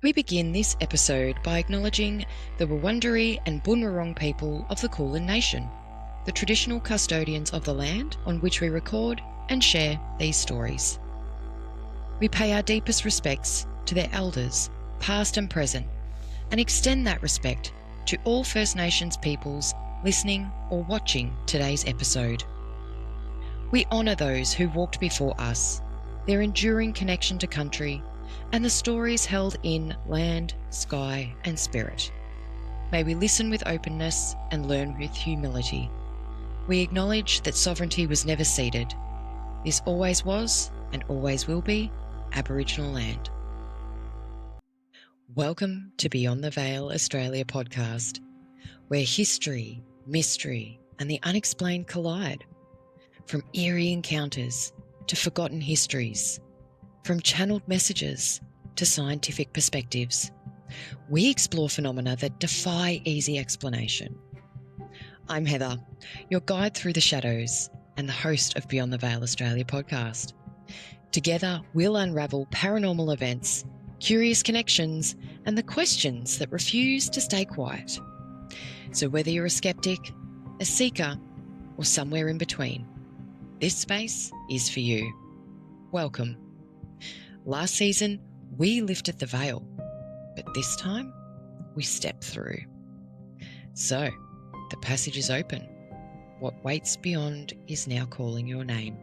We begin this episode by acknowledging the Wurundjeri and Bunurong people of the Kulin Nation, the traditional custodians of the land on which we record and share these stories. We pay our deepest respects to their elders, past and present, and extend that respect to all First Nations peoples listening or watching today's episode. We honour those who walked before us, their enduring connection to country, and the stories held in land, sky, and spirit. May we listen with openness and learn with humility. We acknowledge that sovereignty was never ceded. This always was and always will be Aboriginal land. Welcome to Beyond the Veil Australia podcast, where history, mystery, and the unexplained collide. From eerie encounters to forgotten histories, from channeled messages to scientific perspectives, we explore phenomena that defy easy explanation. I'm Heather, your guide through the shadows and the host of Beyond the Veil Australia podcast. Together, we'll unravel paranormal events, curious connections, and the questions that refuse to stay quiet. So whether you're a skeptic, a seeker, or somewhere in between, this space is for you. Welcome. Last season, we lifted the veil, but this time, we step through. So, the passage is open. What waits beyond is now calling your name.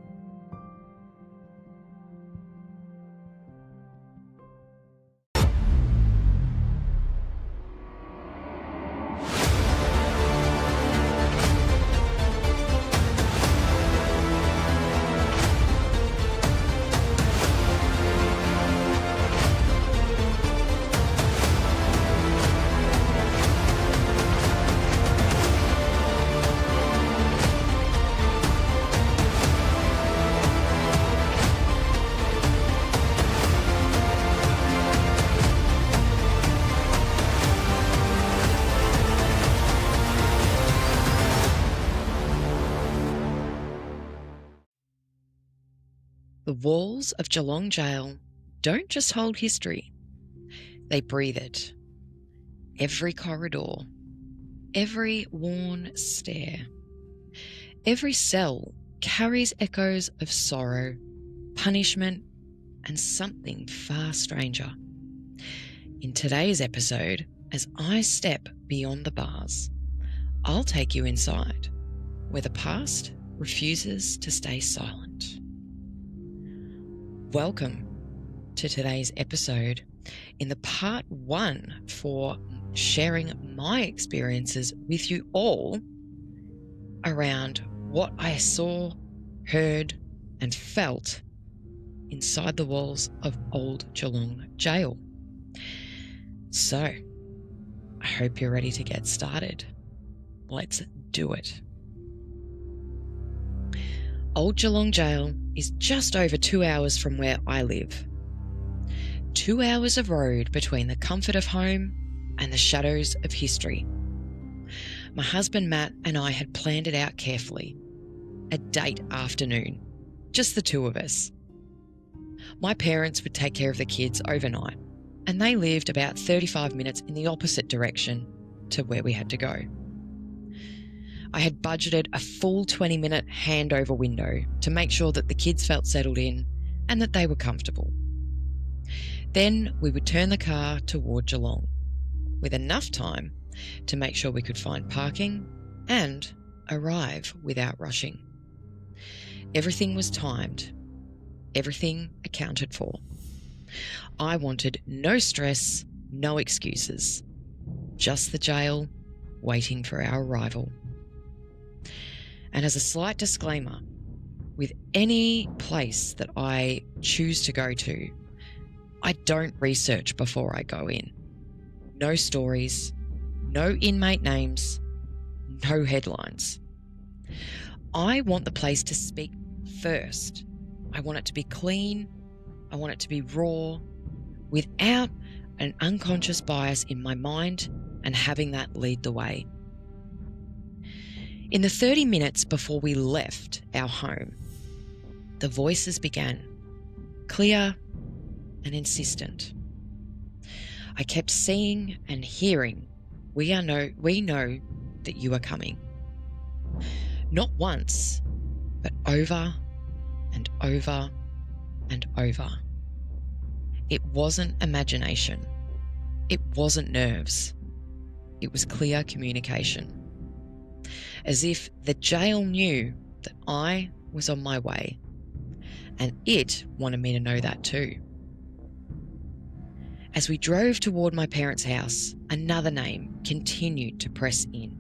The walls of Geelong Gaol don't just hold history, they breathe it. Every corridor, every worn stair, every cell carries echoes of sorrow, punishment, and something far stranger. In today's episode, as I step beyond the bars, I'll take you inside, where the past refuses to stay silent. Welcome to today's episode in the part one for sharing my experiences with you all around what I saw, heard, and felt inside the walls of old Geelong Gaol. So, I hope you're ready to get started. Let's do it. Old Geelong Gaol is just over 2 hours from where I live. 2 hours of road between the comfort of home and the shadows of history. My husband Matt and I had planned it out carefully. A date afternoon, just the two of us. My parents would take care of the kids overnight, and they lived about 35 minutes in the opposite direction to where we had to go. I had budgeted a full 20-minute handover window to make sure that the kids felt settled in and that they were comfortable. Then we would turn the car toward Geelong, with enough time to make sure we could find parking and arrive without rushing. Everything was timed, everything accounted for. I wanted no stress, no excuses, just the jail waiting for our arrival. And as a slight disclaimer, with any place that I choose to go to, I don't research before I go in. No stories, no inmate names, no headlines. I want the place to speak first. I want it to be clean. I want it to be raw, without an unconscious bias in my mind and having that lead the way. In the 30 minutes before we left our home, the voices began, clear and insistent. I kept seeing and hearing, we know that you are coming. Not once, but over and over and over. It wasn't imagination. It wasn't nerves. It was clear communication. As if the jail knew that I was on my way, and it wanted me to know that too. As we drove toward my parents' house, another name continued to press in.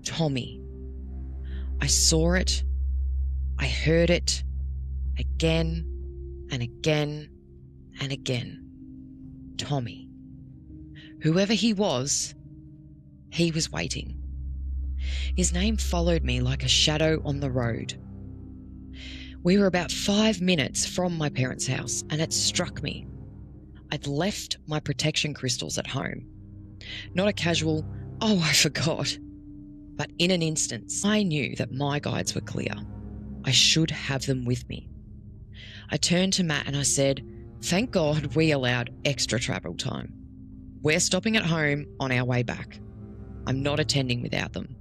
Tommy. I saw it. I heard it again and again and again. Tommy. Whoever he was waiting. His name followed me like a shadow on the road. We were about 5 minutes from my parents' house, and it struck me. I'd left my protection crystals at home. Not a casual, oh, I forgot. But in an instant, I knew that my guides were clear. I should have them with me. I turned to Matt and I said, thank God we allowed extra travel time. We're stopping at home on our way back. I'm not attending without them.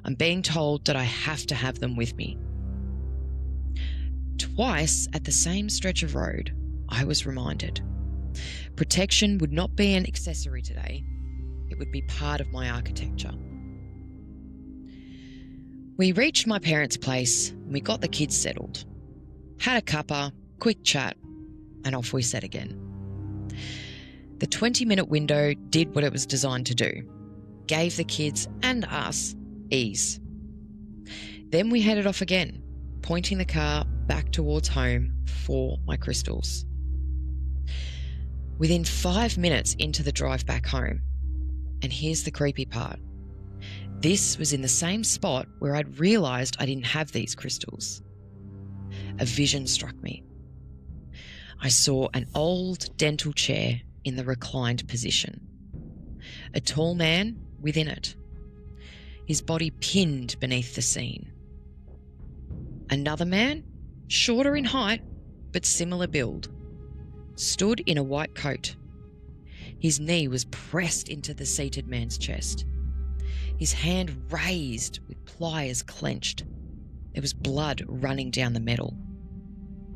I'm being told that I have to have them with me. Twice at the same stretch of road, I was reminded. Protection would not be an accessory today. It would be part of my architecture. We reached my parents' place and we got the kids settled. Had a cuppa, quick chat, and off we set again. The 20-minute window did what it was designed to do. Gave the kids and us ease. Then we headed off again, pointing the car back towards home for my crystals. Within 5 minutes into the drive back home, and here's the creepy part, this was in the same spot where I'd realised I didn't have these crystals. A vision struck me. I saw an old dental chair in the reclined position. A tall man within it, his body pinned beneath the scene. Another man, shorter in height but similar build, stood in a white coat. His knee was pressed into the seated man's chest. His hand raised with pliers clenched. There was blood running down the metal,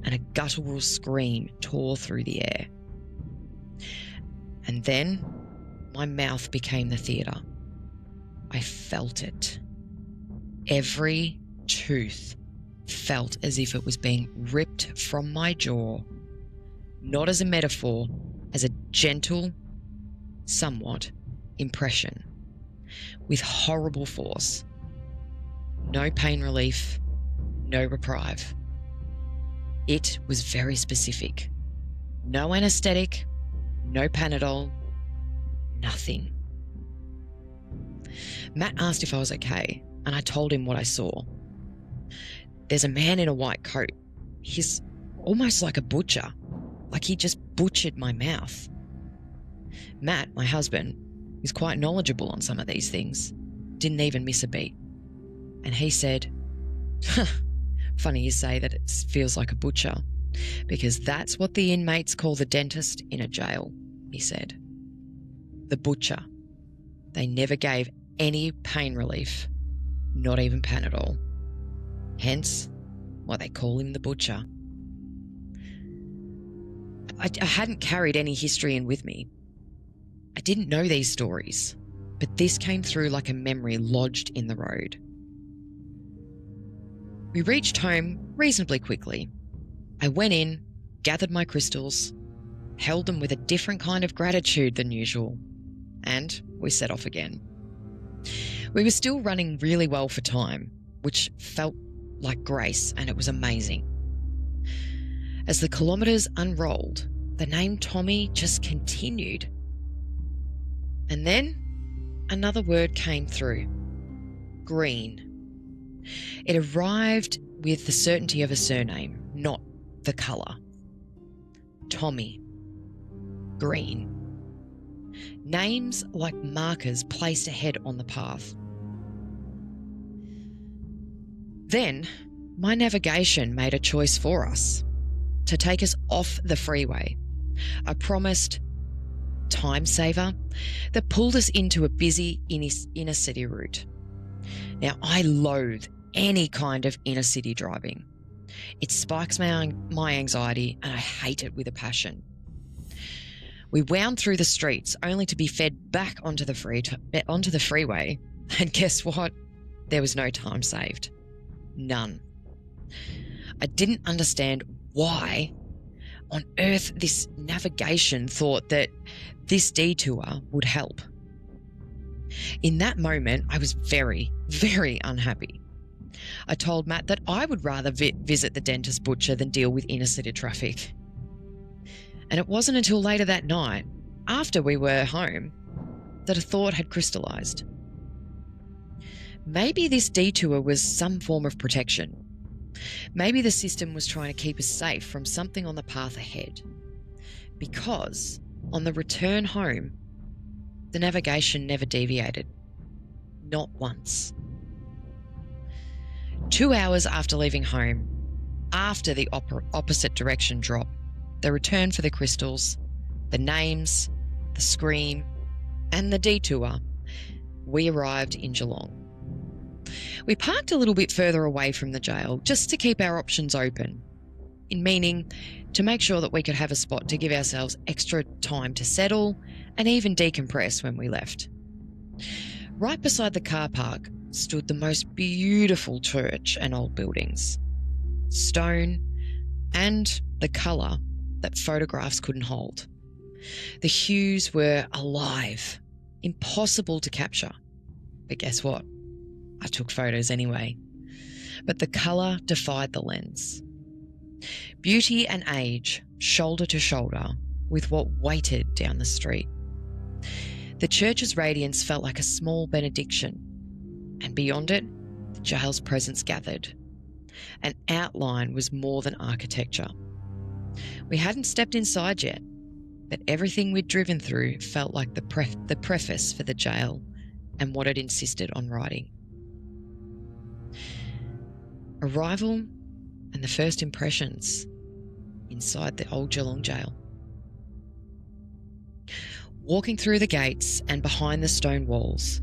and a guttural scream tore through the air. And then my mouth became the theatre. I felt it. Every tooth felt as if it was being ripped from my jaw, not as a metaphor, as a gentle, somewhat, impression, with horrible force. No pain relief, no reprieve. It was very specific. No anaesthetic, no Panadol, nothing. Matt asked if I was okay, and I told him what I saw. There's a man in a white coat. He's almost like a butcher, like he just butchered my mouth. Matt, my husband, is quite knowledgeable on some of these things. Didn't even miss a beat. And he said, funny you say that it feels like a butcher, because that's what the inmates call the dentist in a jail, he said. The butcher. They never gave any pain relief, not even Panadol. Hence, why they call him the butcher. I hadn't carried any history in with me. I didn't know these stories, but this came through like a memory lodged in the road. We reached home reasonably quickly. I went in, gathered my crystals, held them with a different kind of gratitude than usual, and we set off again. We were still running really well for time, which felt like grace, and it was amazing. As the kilometres unrolled, the name Tommy just continued. And then another word came through. Green. It arrived with the certainty of a surname, not the colour. Tommy. Green. Names like markers placed ahead on the path. Then, my navigation made a choice for us, to take us off the freeway. I promised, time saver that pulled us into a busy inner city route. Now, I loathe any kind of inner city driving. It spikes my anxiety, and I hate it with a passion. We wound through the streets only to be fed back onto the freeway, and guess what? There was no time saved. None. I didn't understand why on earth this navigation thought that this detour would help. In that moment, I was very, very unhappy. I told Matt that I would rather visit the dentist butcher than deal with inner city traffic. And it wasn't until later that night, after we were home, that a thought had crystallised. Maybe this detour was some form of protection. Maybe the system was trying to keep us safe from something on the path ahead. Because on the return home, the navigation never deviated. Not once. 2 hours after leaving home, after the opposite direction drop, the return for the crystals, the names, the scream, and the detour, we arrived in Geelong. We parked a little bit further away from the jail just to keep our options open, in meaning to make sure that we could have a spot to give ourselves extra time to settle and even decompress when we left. Right beside the car park stood the most beautiful church and old buildings. Stone and the colour that photographs couldn't hold. The hues were alive, impossible to capture. But guess what? I took photos anyway. But the colour defied the lens. Beauty and age, shoulder to shoulder, with what waited down the street. The church's radiance felt like a small benediction, and beyond it, the jail's presence gathered. An outline was more than architecture. We hadn't stepped inside yet, but everything we'd driven through felt like the preface for the jail and what it insisted on writing. Arrival and the first impressions inside the old Geelong Gaol. Walking through the gates and behind the stone walls,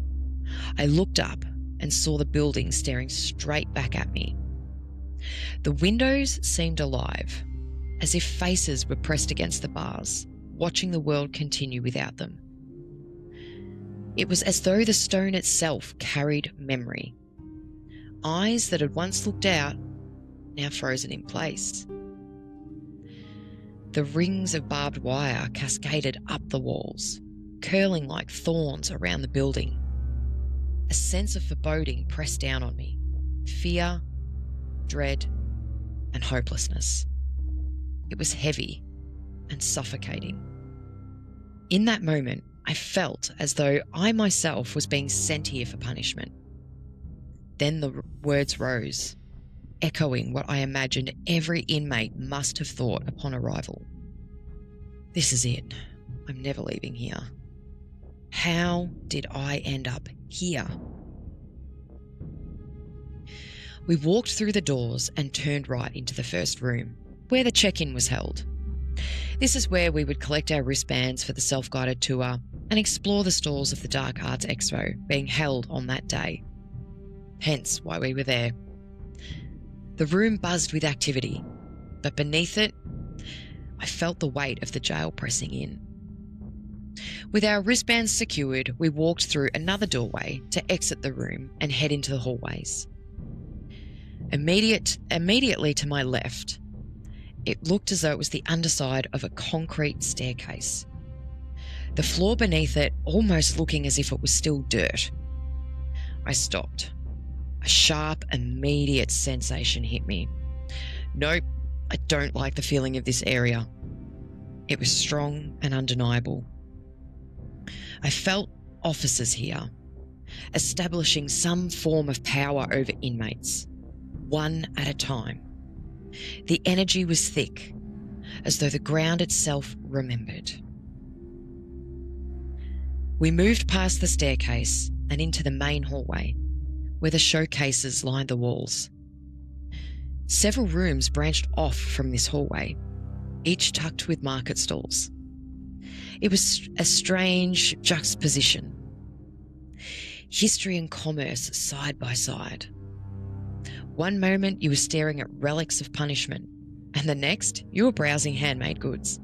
I looked up and saw the building staring straight back at me. The windows seemed alive, as if faces were pressed against the bars, watching the world continue without them. It was as though the stone itself carried memory. Eyes that had once looked out, now frozen in place. The rings of barbed wire cascaded up the walls, curling like thorns around the building. A sense of foreboding pressed down on me. Fear, dread, and hopelessness. It was heavy and suffocating. In that moment, I felt as though I myself was being sent here for punishment. Then the words rose, echoing what I imagined every inmate must have thought upon arrival. This is it. I'm never leaving here. How did I end up here? We walked through the doors and turned right into the first room, where the check-in was held. This is where we would collect our wristbands for the self-guided tour and explore the stalls of the Dark Arts Expo being held on that day. Hence why we were there. The room buzzed with activity, but beneath it, I felt the weight of the jail pressing in. With our wristbands secured, we walked through another doorway to exit the room and head into the hallways. Immediately to my left, it looked as though it was the underside of a concrete staircase. The floor beneath it almost looking as if it was still dirt. I stopped. A sharp, immediate sensation hit me. Nope, I don't like the feeling of this area. It was strong and undeniable. I felt officers here, establishing some form of power over inmates, one at a time. The energy was thick, as though the ground itself remembered. We moved past the staircase and into the main hallway, where the showcases lined the walls. Several rooms branched off from this hallway, each tucked with market stalls. It was a strange juxtaposition. History and commerce side by side. One moment you were staring at relics of punishment, and the next you were browsing handmade goods.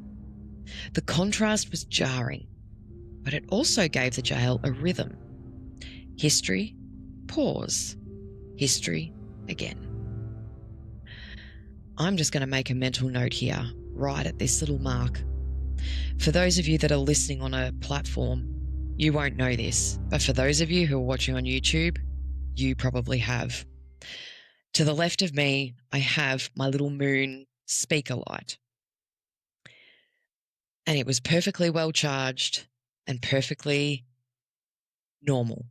The contrast was jarring, but it also gave the jail a rhythm. History, pause. History, again. I'm just going to make a mental note here, right at this little mark. For those of you that are listening on a platform, you won't know this, but for those of you who are watching on YouTube, you probably have. To the left of me, I have my little moon speaker light. And it was perfectly well charged and perfectly normal.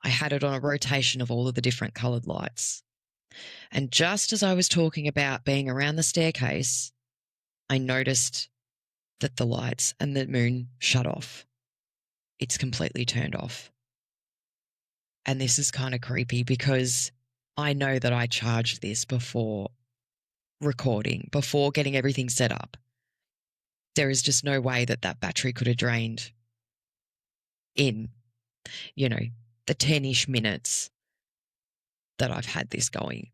I had it on a rotation of all of the different coloured lights. And just as I was talking about being around the staircase, I noticed that the lights and the moon shut off. It's completely turned off. And this is kind of creepy because I know that I charged this before recording, before getting everything set up. There is just no way that that battery could have drained in, the 10-ish minutes that I've had this going.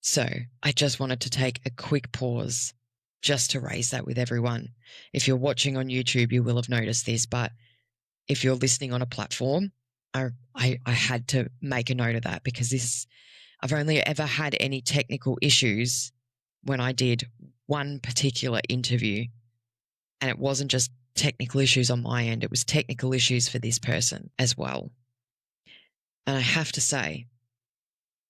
So I just wanted to take a quick pause just to raise that with everyone. If you're watching on YouTube, you will have noticed this, but if you're listening on a platform, I had to make a note of that because I've only ever had any technical issues when I did one particular interview, and it wasn't just technical issues on my end, it was technical issues for this person as well. And I have to say,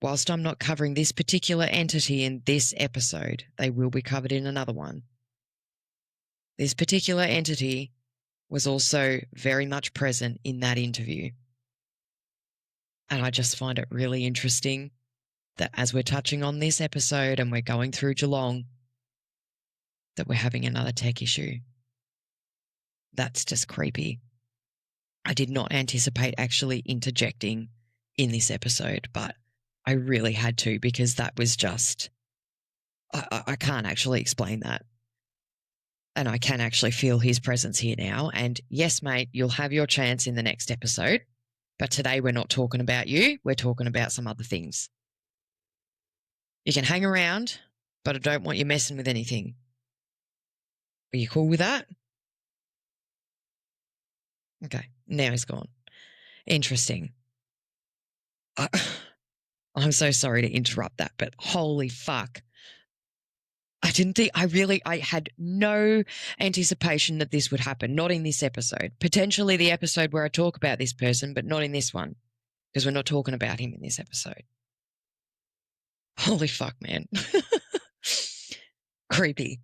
whilst I'm not covering this particular entity in this episode, they will be covered in another one. This particular entity was also very much present in that interview. And I just find it really interesting that as we're touching on this episode and we're going through Geelong, that we're having another tech issue. That's just creepy. I did not anticipate actually interjecting in this episode, but I really had to because that was just, I can't actually explain that. And I can actually feel his presence here now. And yes, mate, you'll have your chance in the next episode. But today we're not talking about you. We're talking about some other things. You can hang around, but I don't want you messing with anything. Are you cool with that? Okay, now he's gone. Interesting. I'm so sorry to interrupt that, but holy fuck. I had no anticipation that this would happen, not in this episode. Potentially the episode where I talk about this person, but not in this one, because we're not talking about him in this episode. Holy fuck, man. Creepy.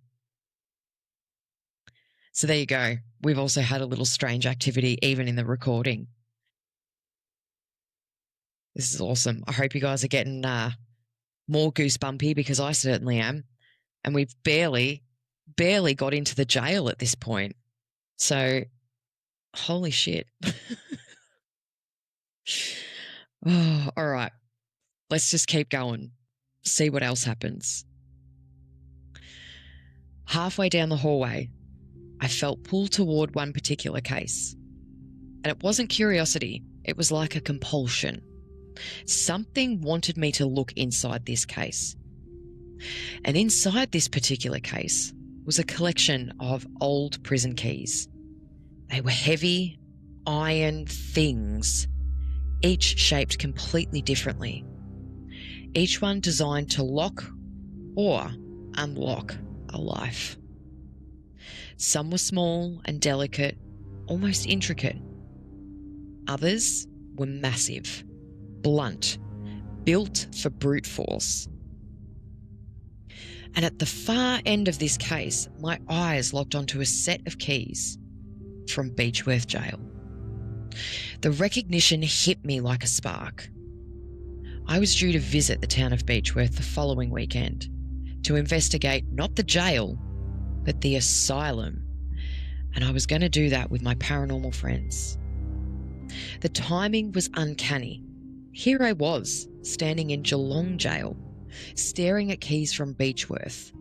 So there you go. We've also had a little strange activity even in the recording. This is awesome. I hope you guys are getting more goosebumpy because I certainly am. And we've barely got into the jail at this point. So, holy shit. Oh, all right. Let's just keep going. See what else happens. Halfway down the hallway, I felt pulled toward one particular case. And it wasn't curiosity. It was like a compulsion. Something wanted me to look inside this case. And inside this particular case was a collection of old prison keys. They were heavy, iron things, each shaped completely differently. Each one designed to lock or unlock a life. Some were small and delicate, almost intricate. Others were massive, blunt, built for brute force. And at the far end of this case, my eyes locked onto a set of keys from Beechworth Jail. The recognition hit me like a spark. I was due to visit the town of Beechworth the following weekend to investigate not the jail, but the asylum. And I was going to do that with my paranormal friends. The timing was uncanny. Here I was, standing in Geelong Gaol, staring at keys from Beechworth,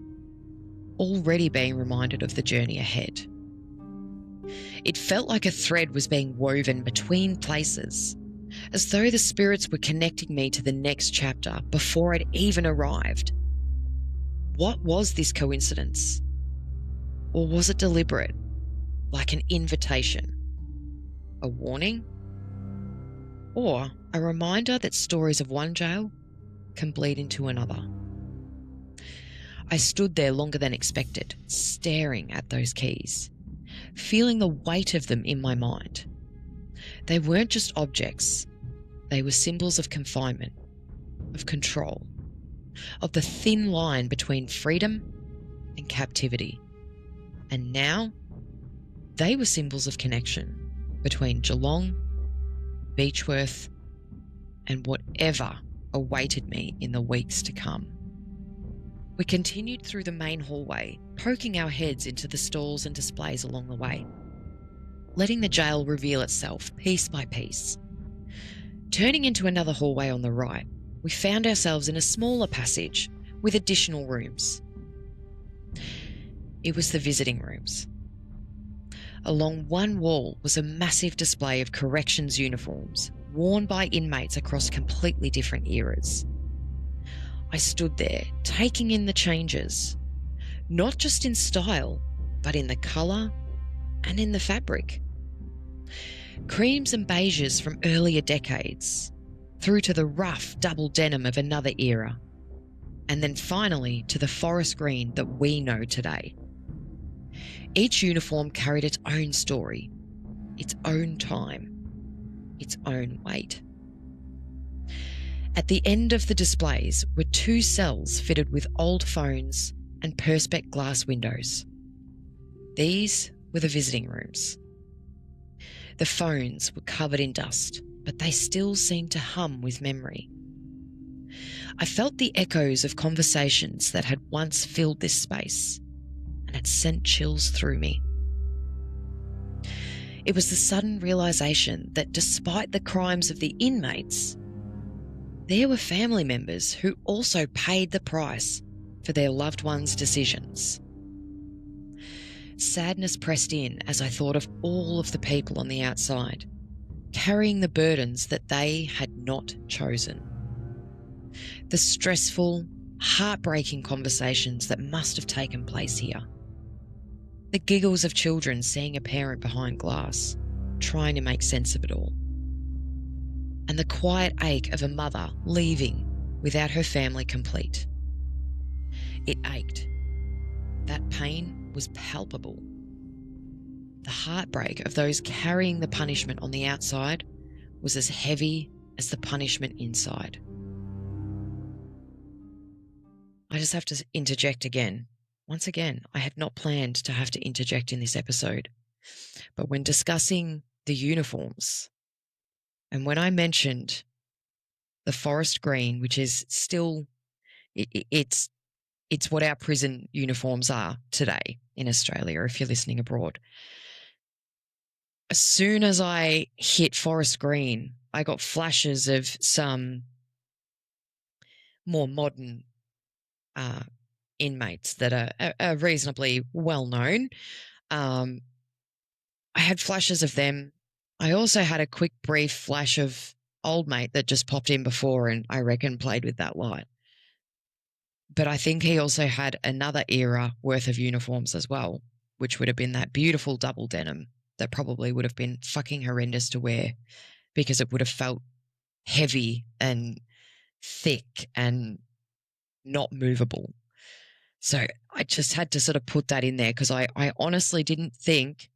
already being reminded of the journey ahead. It felt like a thread was being woven between places, as though the spirits were connecting me to the next chapter before I'd even arrived. What was this coincidence? Or was it deliberate, like an invitation? A warning? Or a reminder that stories of one jail can bleed into another? I stood there longer than expected, staring at those keys, feeling the weight of them in my mind. They weren't just objects, they were symbols of confinement, of control, of the thin line between freedom and captivity. And now, they were symbols of connection between Geelong, Beechworth, and whatever awaited me in the weeks to come. We continued through the main hallway, poking our heads into the stalls and displays along the way, letting the jail reveal itself piece by piece. Turning into another hallway on the right, we found ourselves in a smaller passage with additional rooms. It was the visiting rooms. Along one wall was a massive display of corrections uniforms worn by inmates across completely different eras. I stood there, taking in the changes, not just in style, but in the colour and in the fabric. Creams and beiges from earlier decades, through to the rough double denim of another era, and then finally to the forest green that we know today. Each uniform carried its own story, its own time, its own weight. At the end of the displays were 2 cells fitted with old phones and perspex glass windows. These were the visiting rooms. The phones were covered in dust, but they still seemed to hum with memory. I felt the echoes of conversations that had once filled this space, and it sent chills through me. It was the sudden realisation that despite the crimes of the inmates, there were family members who also paid the price for their loved ones' decisions. Sadness pressed in as I thought of all of the people on the outside, carrying the burdens that they had not chosen. The stressful, heartbreaking conversations that must have taken place here. The giggles of children seeing a parent behind glass, trying to make sense of it all. And the quiet ache of a mother leaving without her family complete. It ached. That pain was palpable. The heartbreak of those carrying the punishment on the outside was as heavy as the punishment inside. I just have to interject again. Once again, I had not planned to have to interject in this episode. But when discussing the uniforms, and when I mentioned the forest green, which is still, it's what our prison uniforms are today in Australia, if you're listening abroad. As soon as I hit forest green, I got flashes of some more modern inmates that are reasonably well known. I had flashes of them. I also had a quick brief flash of old mate that just popped in before and I reckon played with that light. But I think he also had another era worth of uniforms as well, which would have been that beautiful double denim that probably would have been fucking horrendous to wear because it would have felt heavy and thick and not movable. So I just had to sort of put that in there because I honestly didn't think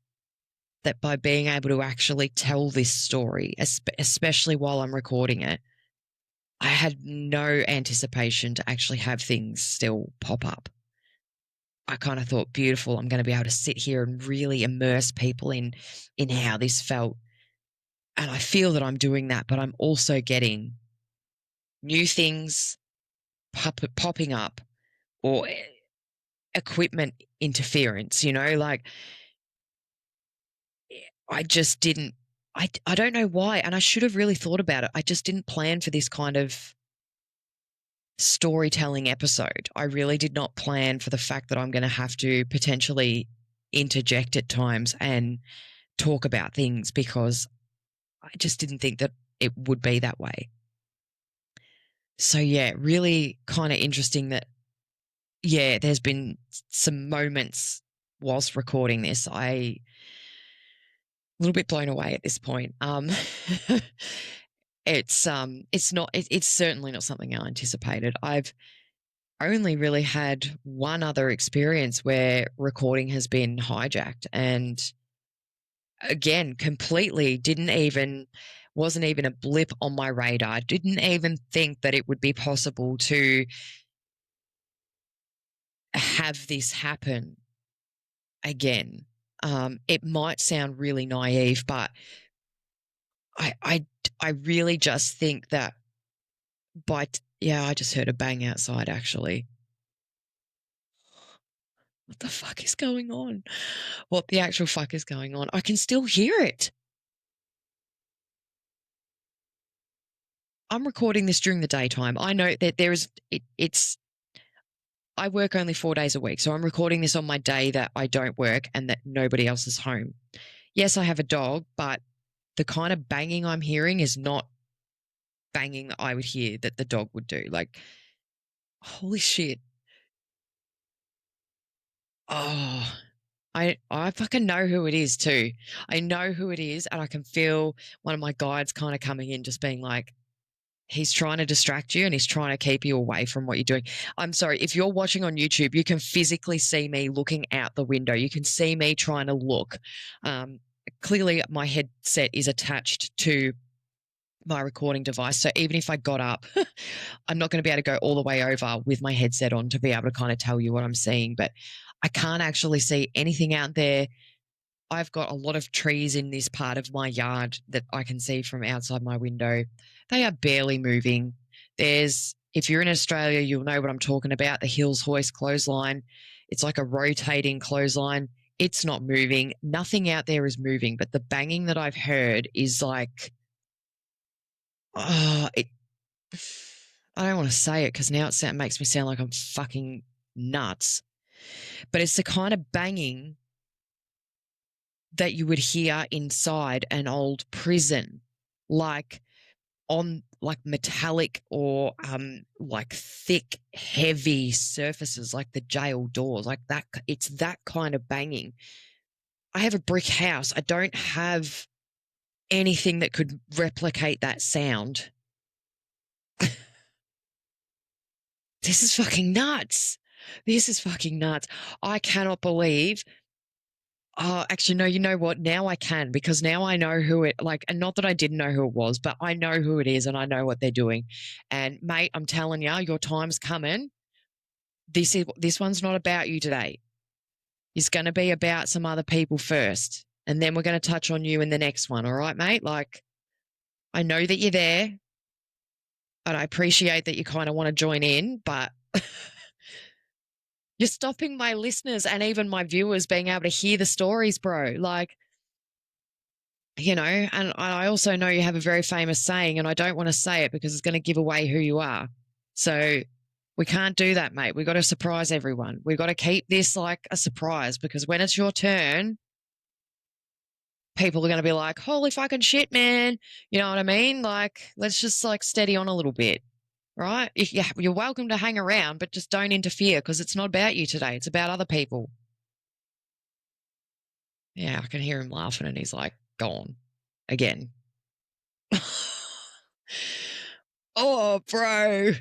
that by being able to actually tell this story, especially while I'm recording it, I had no anticipation to actually have things still pop up. I kind of thought, beautiful, I'm going to be able to sit here and really immerse people in how this felt. And I feel that I'm doing that, but I'm also getting new things popping up or equipment interference, like I just didn't, I don't know why. And I should have really thought about it. I just didn't plan for this kind of storytelling episode. I really did not plan for the fact that I'm going to have to potentially interject at times and talk about things because I just didn't think that it would be that way. So, yeah, really kind of interesting that, yeah, there's been some moments whilst recording this. A little bit blown away at this point. It's certainly not something I anticipated. I've only really had one other experience where recording has been hijacked, and again, completely wasn't even a blip on my radar. Didn't even think that it would be possible to have this happen again. It might sound really naive, but I really just think that I just heard a bang outside, actually. What the fuck is going on? What the actual fuck is going on? I can still hear it. I'm recording this during the daytime. I know that I work only 4 days a week, so I'm recording this on my day that I don't work and that nobody else is home. Yes, I have a dog, but the kind of banging I'm hearing is not banging that I would hear that the dog would do. Like, holy shit. Oh, I fucking know who it is too. I know who it is, and I can feel one of my guides kind of coming in, just being like, he's trying to distract you and he's trying to keep you away from what you're doing. I'm sorry, if you're watching on YouTube, you can physically see me looking out the window. You can see me trying to look. Clearly, my headset is attached to my recording device. So even if I got up, I'm not going to be able to go all the way over with my headset on to be able to kind of tell you what I'm seeing. But I can't actually see anything out there. I've got a lot of trees in this part of my yard that I can see from outside my window. They are barely moving. If you're in Australia, you'll know what I'm talking about, the Hills Hoist clothesline. It's like a rotating clothesline. It's not moving. Nothing out there is moving, but the banging that I've heard is like, I don't want to say it because now it makes me sound like I'm fucking nuts. But it's the kind of banging that you would hear inside an old prison, like on like metallic or like thick, heavy surfaces, like the jail doors, like that. It's that kind of banging. I have a brick house. I don't have anything that could replicate that sound. This is fucking nuts. This is fucking nuts. I cannot believe. Oh, actually, no, you know what? Now I can, because now I know who it, like, and not that I didn't know who it was, but I know who it is and I know what they're doing. And mate, I'm telling you, your time's coming. This one's not about you today. It's going to be about some other people first. And then we're going to touch on you in the next one. All right, mate? Like, I know that you're there and I appreciate that you kind of want to join in, but you're stopping my listeners and even my viewers being able to hear the stories, bro. Like, you know, and I also know you have a very famous saying, and I don't want to say it because it's going to give away who you are. So we can't do that, mate. We've got to surprise everyone. We've got to keep this like a surprise, because when it's your turn, people are going to be like, holy fucking shit, man. You know what I mean? Like, let's just like steady on a little bit, right? You're welcome to hang around, but just don't interfere, because it's not about you today. It's about other people. Yeah, I can hear him laughing and he's like, gone again. Oh, bro.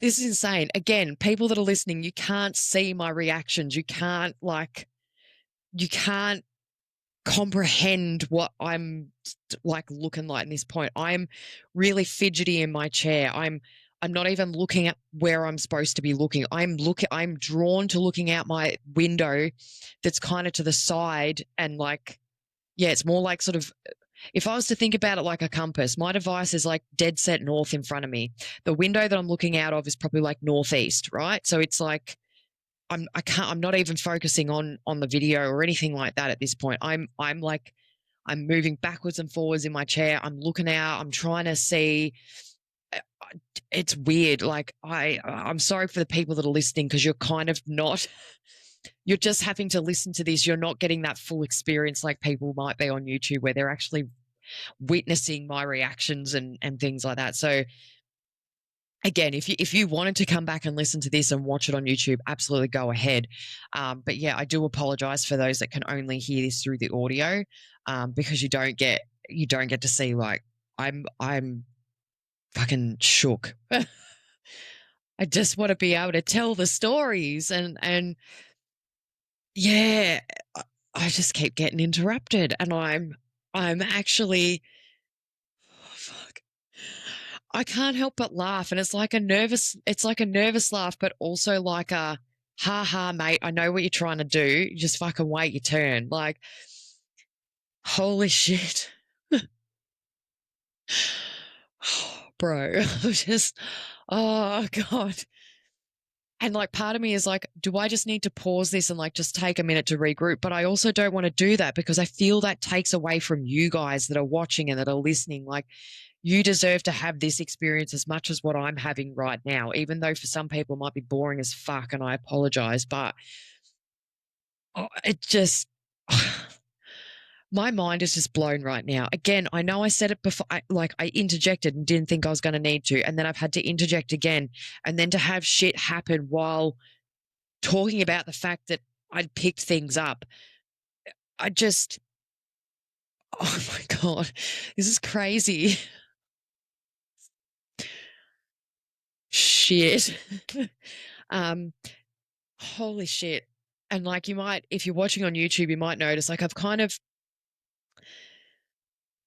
This is insane. Again, people that are listening, you can't see my reactions. You can't comprehend what I'm like looking like in this point. I'm really fidgety in my chair. I'm not even looking at where I'm supposed to be looking. I'm drawn to looking out my window that's kind of to the side, and like, yeah, it's more like sort of, if I was to think about it like a compass, my device is like dead set north in front of me. The window that I'm looking out of is probably like northeast, right? So it's like I'm not even focusing on the video or anything like that at this point. I'm moving backwards and forwards in my chair. I'm looking out. I'm trying to see. It's weird. Like I'm sorry for the people that are listening, because you're kind of not you're just having to listen to this. You're not getting that full experience like people might be on YouTube where they're actually witnessing my reactions and things like that. So again, if you wanted to come back and listen to this and watch it on YouTube, absolutely go ahead. But yeah, I do apologize for those that can only hear this through the audio, because you don't get to see, like, I'm fucking shook. I just want to be able to tell the stories and yeah, I just keep getting interrupted, and I'm actually, oh, fuck. I can't help but laugh, and it's like a nervous laugh, but also like a ha ha, mate, I know what you're trying to do. You just fucking wait your turn. Like, holy shit. Bro, I'm just, oh God. And like part of me is like, do I just need to pause this and like just take a minute to regroup? But I also don't want to do that because I feel that takes away from you guys that are watching and that are listening. Like, you deserve to have this experience as much as what I'm having right now, even though for some people it might be boring as fuck, and I apologize, but it just, my mind is just blown right now. Again, I know I said it before, I interjected and didn't think I was going to need to, and then I've had to interject again, and then to have shit happen while talking about the fact that I'd picked things up. I just, oh my God, this is crazy. Shit. Holy shit. And like, you might, if you're watching on YouTube, you might notice like I've kind of,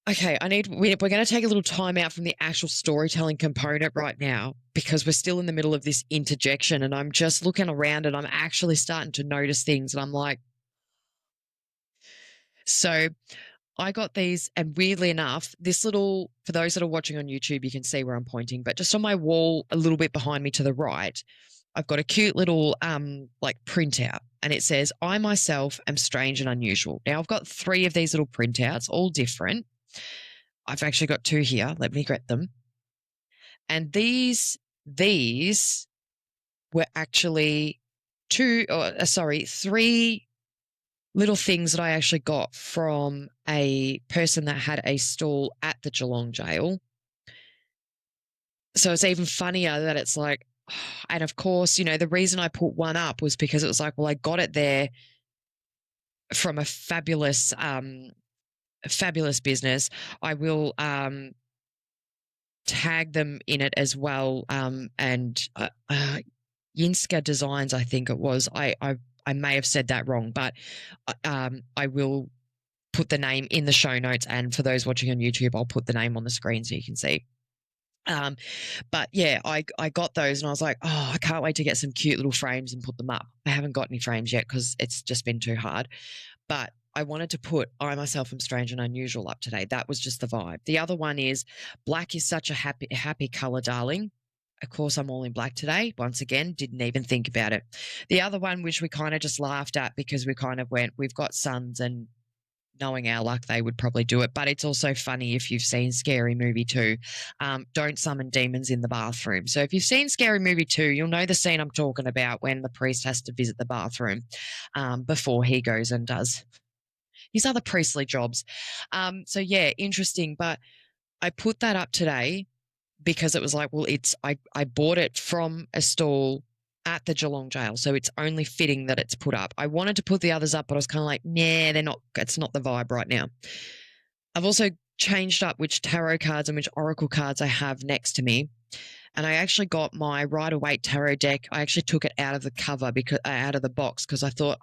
okay, we're going to take a little time out from the actual storytelling component right now because we're still in the middle of this interjection, and I'm just looking around and I'm actually starting to notice things, and I'm like, so I got these, and weirdly enough, this little, for those that are watching on YouTube, you can see where I'm pointing, but just on my wall, a little bit behind me to the right, I've got a cute little like printout, and it says, I myself am strange and unusual. Now I've got 3 of these little printouts, all different. I've actually got 2 here. Let me get them. And these were actually 3 little things that I actually got from a person that had a stall at the Geelong Gaol. So it's even funnier that it's like, and of course, you know, the reason I put one up was because it was like, well, I got it there from a fabulous business. I will tag them in it as well. And Yinska Designs, I think it was. I may have said that wrong, but I will put the name in the show notes. And for those watching on YouTube, I'll put the name on the screen so you can see. But yeah, I got those and I was like, oh, I can't wait to get some cute little frames and put them up. I haven't got any frames yet because it's just been too hard. But I wanted to put I myself am strange and unusual up today. That was just the vibe. The other one is black is such a happy color, darling. Of course, I'm all in black today. Once again, didn't even think about it. The other one, which we kind of just laughed at because we kind of went, we've got sons, and knowing our luck, they would probably do it. But it's also funny if you've seen Scary Movie 2, don't summon demons in the bathroom. So if you've seen Scary Movie 2, you'll know the scene I'm talking about when the priest has to visit the bathroom before he goes and does his other priestly jobs. So yeah, interesting. But I put that up today because it was like, well, I bought it from a stall at the Geelong Gaol, so it's only fitting that it's put up. I wanted to put the others up, but I was kind of like, nah, it's not the vibe right now. I've also changed up which tarot cards and which oracle cards I have next to me. And I actually got my Rider-Waite tarot deck. I actually took it out of the cover out of the box because I thought,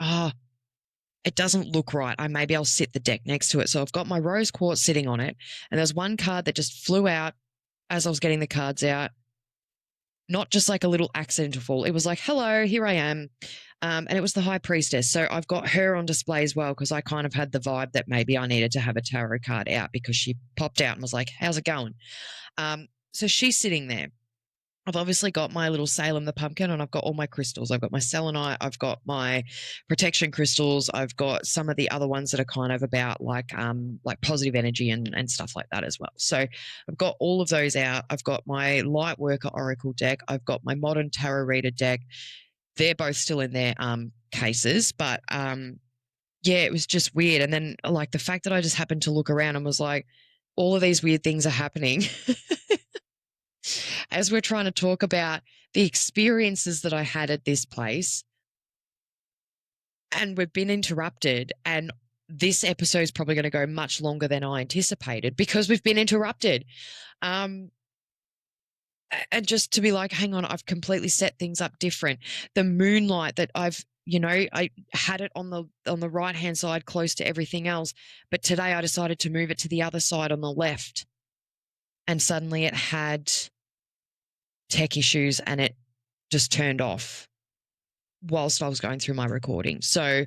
it doesn't look right. Maybe I'll sit the deck next to it. So I've got my rose quartz sitting on it, and there's one card that just flew out as I was getting the cards out. Not just like a little accidental fall. It was like, hello, here I am. And it was the High Priestess. So I've got her on display as well because I kind of had the vibe that maybe I needed to have a tarot card out because she popped out and was like, how's it going? So she's sitting there. I've obviously got my little Salem the pumpkin, and I've got all my crystals. I've got my selenite, I've got my protection crystals, I've got some of the other ones that are kind of about like positive energy and stuff like that as well. So I've got all of those out. I've got my Lightworker Oracle deck. I've got my Modern Tarot Reader deck. they're both still in their cases, but yeah, it was just weird. And then like the fact that I just happened to look around and was like, all of these weird things are happening as we're trying to talk about the experiences that I had at this place. And we've been interrupted. And this episode is probably going to go much longer than I anticipated because we've been interrupted. And just to be like, hang on, I've completely set things up different. The moonlight that I had it on the right-hand side close to everything else. But today I decided to move it to the other side on the left. And suddenly it had tech issues and it just turned off whilst I was going through my recording. So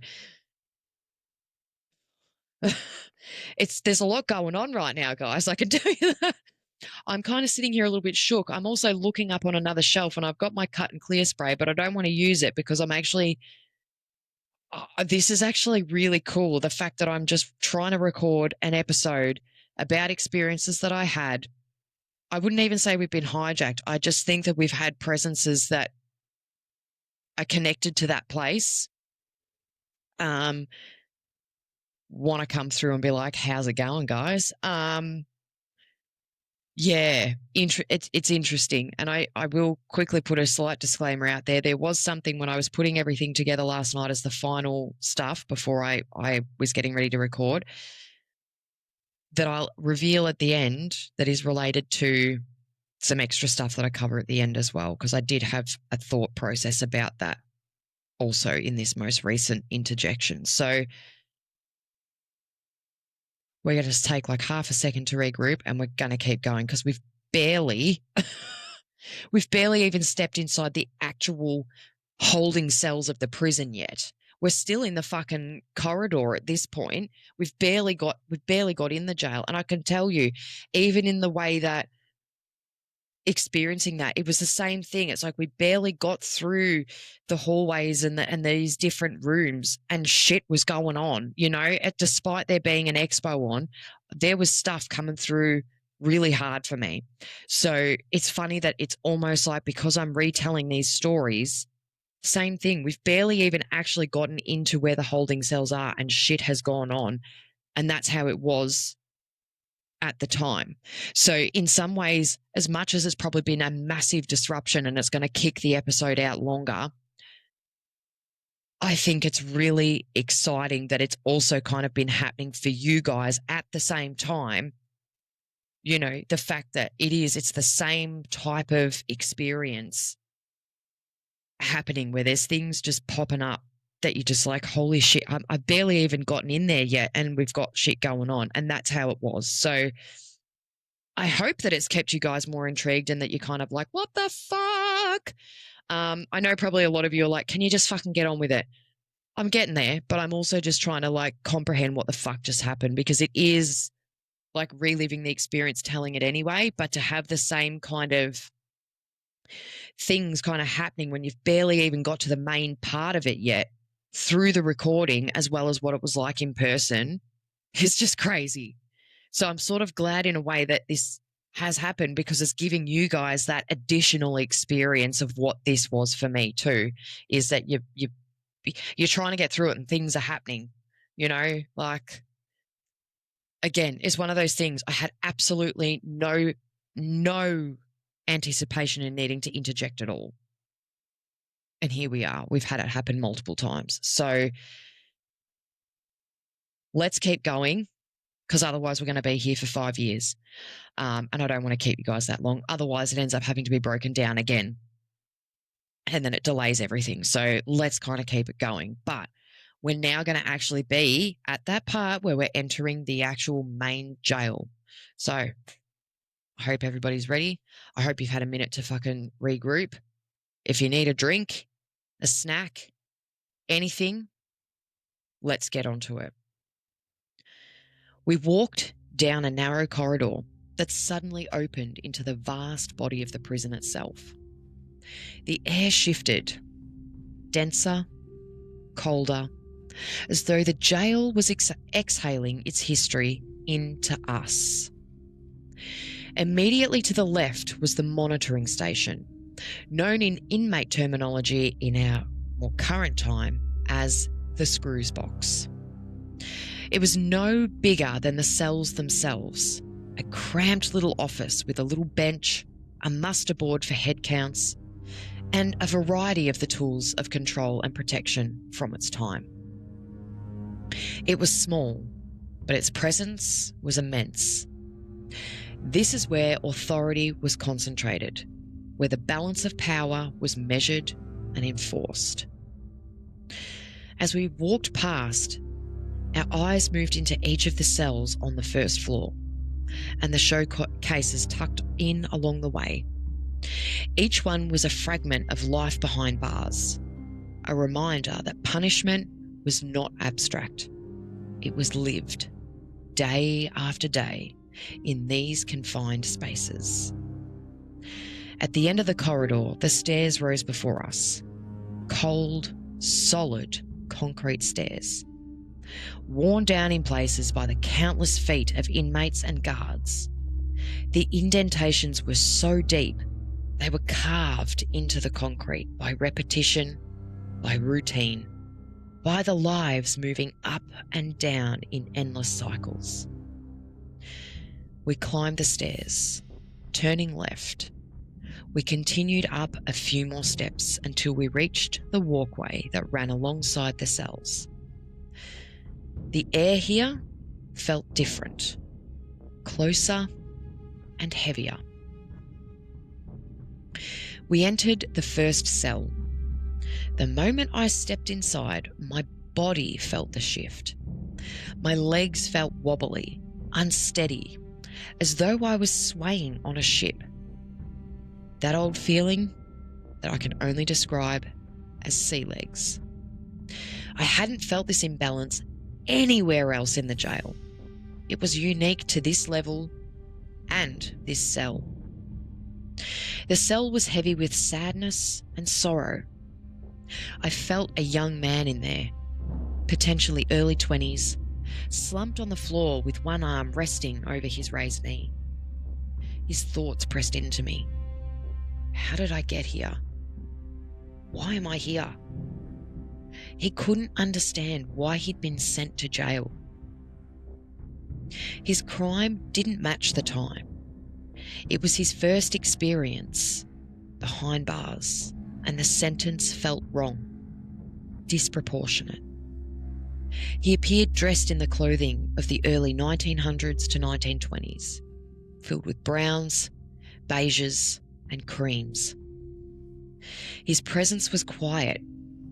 there's a lot going on right now, guys. I can tell you that. I'm kind of sitting here a little bit shook. I'm also looking up on another shelf and I've got my cut and clear spray, but I don't want to use it because this is actually really cool. The fact that I'm just trying to record an episode about experiences that I had. I wouldn't even say we've been hijacked. I just think that we've had presences that are connected to that place. Want to come through and be like, how's it going, guys? Yeah, it's interesting. And I will quickly put a slight disclaimer out there. There was something when I was putting everything together last night as the final stuff before I was getting ready to record that I'll reveal at the end that is related to some extra stuff that I cover at the end as well, because I did have a thought process about that also in this most recent interjection. So we're going to just take like half a second to regroup and we're going to keep going because we've barely even stepped inside the actual holding cells of the prison yet. We're still in the fucking corridor at this point. We've barely got in the jail. And I can tell you, even in the way that experiencing that, it was the same thing. It's like we barely got through the hallways and these different rooms and shit was going on, despite there being an expo on, there was stuff coming through really hard for me. So it's funny that it's almost like because I'm retelling these stories, same thing. We've barely even actually gotten into where the holding cells are and shit has gone on. And that's how it was at the time. So in some ways, as much as it's probably been a massive disruption and it's going to kick the episode out longer, I think it's really exciting that it's also kind of been happening for you guys at the same time. The fact that it's the same type of experience happening where there's things just popping up that you're just like, holy shit, I've barely even gotten in there yet and we've got shit going on. And that's how it was. So I hope that it's kept you guys more intrigued and that you're kind of like, what the fuck? I know probably a lot of you are like, can you just fucking get on with it? I'm getting there, but I'm also just trying to like comprehend what the fuck just happened because it is like reliving the experience, telling it anyway, but to have the same kind of things kind of happening when you've barely even got to the main part of it yet through the recording as well as what it was like in person is just crazy. So I'm sort of glad in a way that this has happened because it's giving you guys that additional experience of what this was for me too, is that you're trying to get through it and things are happening, like, again, it's one of those things. I had absolutely no anticipation in needing to interject at all. And here we are. We've had it happen multiple times. So let's keep going because otherwise we're going to be here for 5 years. And I don't want to keep you guys that long. Otherwise it ends up having to be broken down again. And then it delays everything. So let's kind of keep it going. But we're now going to actually be at that part where we're entering the actual main jail. So I hope everybody's ready. I hope you've had a minute to fucking regroup. If you need a drink, a snack, anything, let's get onto it. We walked down a narrow corridor that suddenly opened into the vast body of the prison itself. The air shifted, denser, colder, as though the jail was exhaling its history into us. Immediately to the left was the monitoring station, known in inmate terminology in our more current time as the Screws Box. It was no bigger than the cells themselves, a cramped little office with a little bench, a muster board for head counts, and a variety of the tools of control and protection from its time. It was small, but its presence was immense. This is where authority was concentrated, where the balance of power was measured and enforced. As we walked past, our eyes moved into each of the cells on the first floor, and the showcases tucked in along the way. Each one was a fragment of life behind bars, a reminder that punishment was not abstract. It was lived, day after day, in these confined spaces. At the end of the corridor, the stairs rose before us. Cold, solid concrete stairs, worn down in places by the countless feet of inmates and guards. The indentations were so deep, they were carved into the concrete by repetition, by routine, by the lives moving up and down in endless cycles. We climbed the stairs, turning left. We continued up a few more steps until we reached the walkway that ran alongside the cells. The air here felt different, closer and heavier. We entered the first cell. The moment I stepped inside, my body felt the shift. My legs felt wobbly, unsteady, as though I was swaying on a ship. That old feeling that I can only describe as sea legs. I hadn't felt this imbalance anywhere else in the jail. It was unique to this level and this cell. The cell was heavy with sadness and sorrow. I felt a young man in there, potentially early 20s, slumped on the floor with one arm resting over his raised knee. His thoughts pressed into me. How did I get here? Why am I here? He couldn't understand why he'd been sent to jail. His crime didn't match the time. It was his first experience behind bars, and the sentence felt wrong, disproportionate. He appeared dressed in the clothing of the early 1900s to 1920s, filled with browns, beiges, and creams. His presence was quiet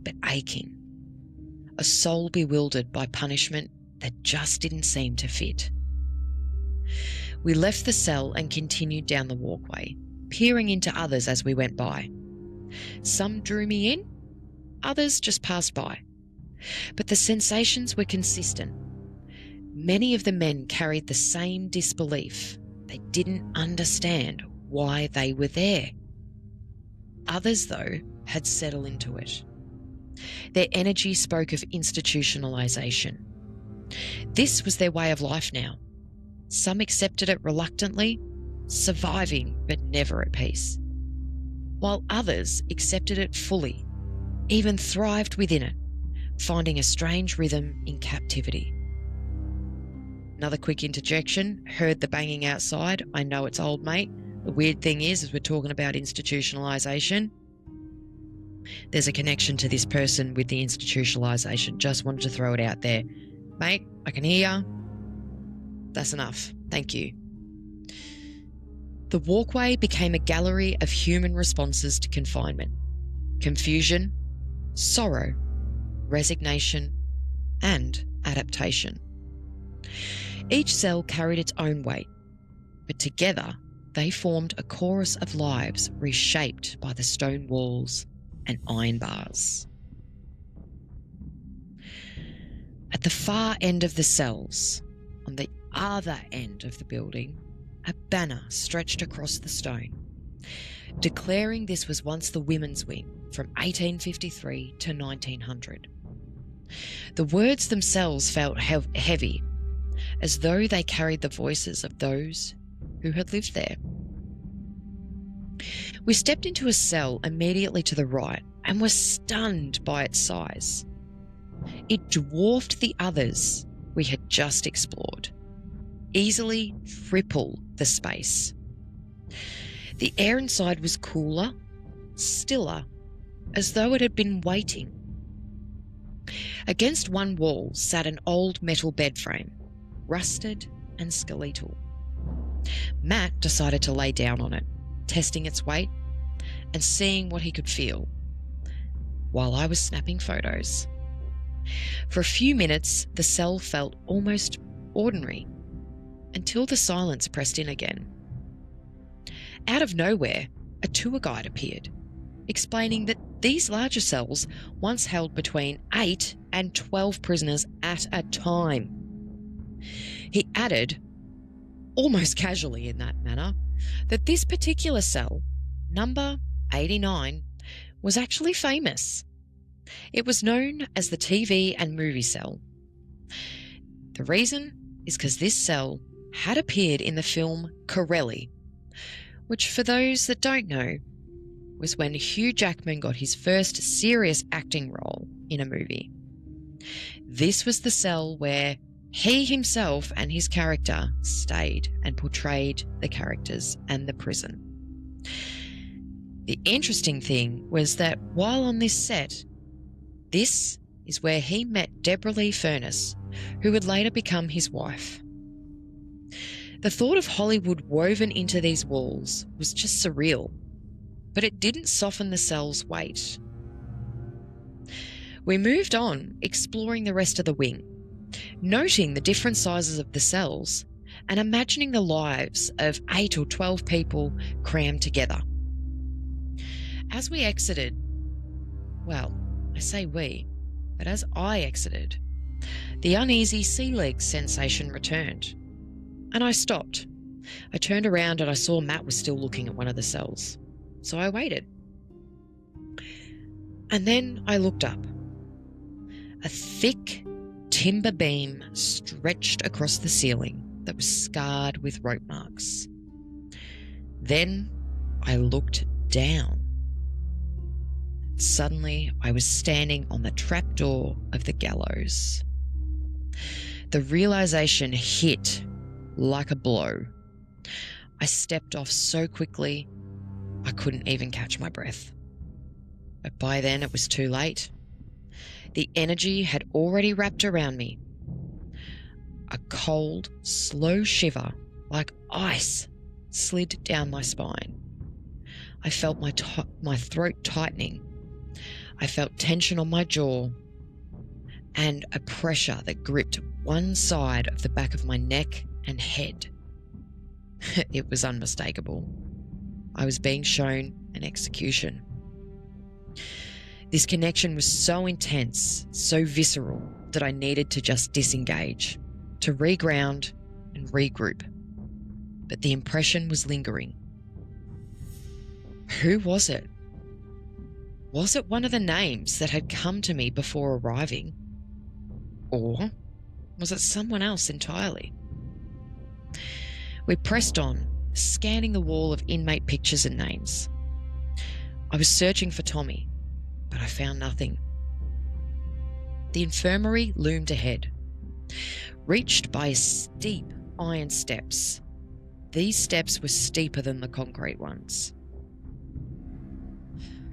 but aching, a soul bewildered by punishment that just didn't seem to fit. We left the cell and continued down the walkway, peering into others as we went by. Some drew me in, others just passed by. But the sensations were consistent. Many of the men carried the same disbelief. They didn't understand why they were there. Others, though, had settled into it. Their energy spoke of institutionalization. This was their way of life now. Some accepted it reluctantly, surviving but never at peace, while others accepted it fully, even thrived within it, finding a strange rhythm in captivity. Another quick interjection, heard the banging outside. I know it's old, mate. The weird thing is we're talking about institutionalization, there's a connection to this person with the institutionalization. Just wanted to throw it out there. Mate, I can hear you. That's enough. Thank you. The walkway became a gallery of human responses to confinement. Confusion, sorrow, resignation, and adaptation. Each cell carried its own weight, but together they formed a chorus of lives reshaped by the stone walls and iron bars. At the far end of the cells, on the other end of the building, a banner stretched across the stone, declaring this was once the women's wing from 1853 to 1900. The words themselves felt heavy, as though they carried the voices of those who had lived there. We stepped into a cell immediately to the right and was stunned by its size. It dwarfed the others we had just explored, easily triple the space. The air inside was cooler, stiller, as though it had been waiting. Against one wall sat an old metal bed frame, rusted and skeletal. Matt decided to lay down on it, testing its weight and seeing what he could feel, while I was snapping photos. For a few minutes, the cell felt almost ordinary, until the silence pressed in again. Out of nowhere, a tour guide appeared, explaining that these larger cells once held between 8 and 12 prisoners at a time. He added, almost casually in that manner, that this particular cell, number 89, was actually famous. It was known as the TV and movie cell. The reason is because this cell had appeared in the film Corelli, which, for those that don't know, was when Hugh Jackman got his first serious acting role in a movie. This was the cell where he himself and his character stayed and portrayed the characters and the prison. The interesting thing was that while on this set, this is where he met Deborah Lee Furness, who would later become his wife. The thought of Hollywood woven into these walls was just surreal, but it didn't soften the cell's weight. We moved on, exploring the rest of the wing, noting the different sizes of the cells and imagining the lives of 8 or 12 people crammed together. As we exited, well, I say we, but as I exited, the uneasy sea legs sensation returned, and I stopped. I turned around and I saw Matt was still looking at one of the cells, so I waited. And then I looked up. A thick timber beam stretched across the ceiling that was scarred with rope marks. Then I looked down. Suddenly, I was standing on the trapdoor of the gallows. The realization hit like a blow. I stepped off so quickly, I couldn't even catch my breath. But by then, it was too late. The energy had already wrapped around me. A cold, slow shiver, like ice, slid down my spine. I felt my throat tightening. I felt tension on my jaw and a pressure that gripped one side of the back of my neck and head. It was unmistakable. I was being shown an execution. This connection was so intense, so visceral, that I needed to just disengage, to reground and regroup. But the impression was lingering. Who was it? Was it one of the names that had come to me before arriving? Or was it someone else entirely? We pressed on, scanning the wall of inmate pictures and names. I was searching for Tommy, but I found nothing. The infirmary loomed ahead, reached by steep iron steps. These steps were steeper than the concrete ones.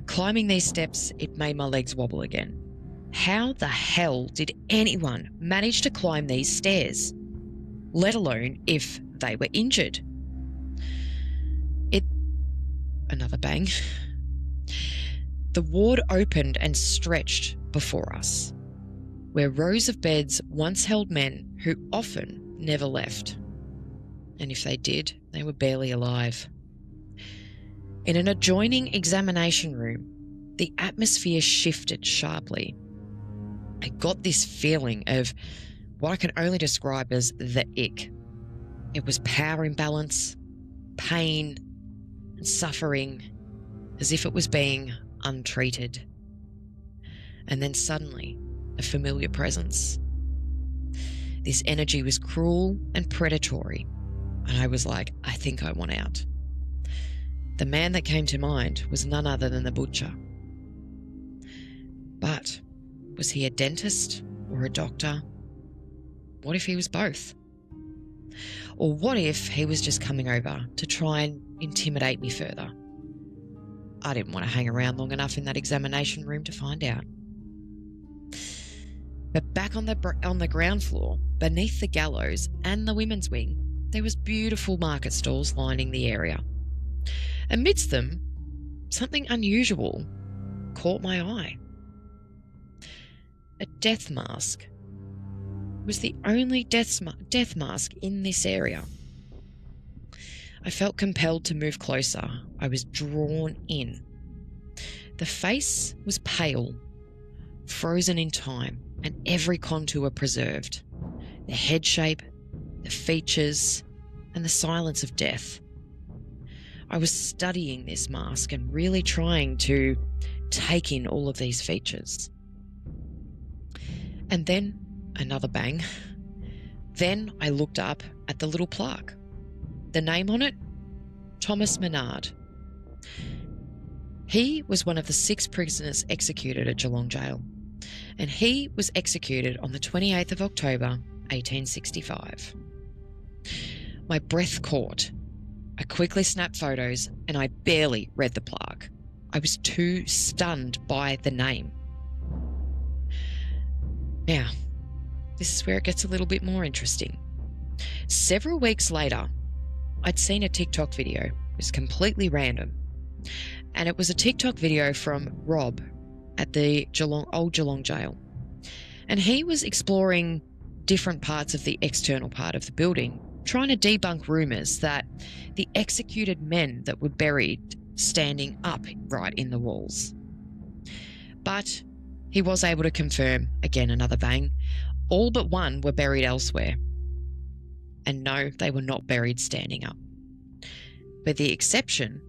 Climbing these steps, it made my legs wobble again. How the hell did anyone manage to climb these stairs, let alone if they were injured? Another bang. The ward opened and stretched before us, where rows of beds once held men who often never left. And if they did, they were barely alive. In an adjoining examination room, the atmosphere shifted sharply. I got this feeling of what I can only describe as the ick. It was power imbalance, pain, and suffering, as if it was being untreated. And then suddenly, a familiar presence. This energy was cruel and predatory, and I was like, I think I want out. The man that came to mind was none other than the butcher. But was he a dentist or a doctor? What if he was both? Or what if he was just coming over to try and intimidate me further? I didn't want to hang around long enough in that examination room to find out. But back on the ground floor, beneath the gallows and the women's wing, there was beautiful market stalls lining the area. Amidst them, something unusual caught my eye. A death mask. It was the only death mask in this area. I felt compelled to move closer. I was drawn in. The face was pale, frozen in time, and every contour preserved. The head shape, the features, and the silence of death. I was studying this mask and really trying to take in all of these features. And then another bang. Then I looked up at the little plaque. The name on it? Thomas Menard. He was one of the 6 prisoners executed at Geelong Gaol, and he was executed on the 28th of October, 1865. My breath caught. I quickly snapped photos, and I barely read the plaque. I was too stunned by the name. Now, this is where it gets a little bit more interesting. Several weeks later, I'd seen a TikTok video. It was completely random. And it was a TikTok video from Rob at the old Geelong Gaol. And he was exploring different parts of the external part of the building, trying to debunk rumours that the executed men that were buried standing upright in the walls. But he was able to confirm, again another bang, all but one were buried elsewhere. And no, they were not buried standing up. But the exception,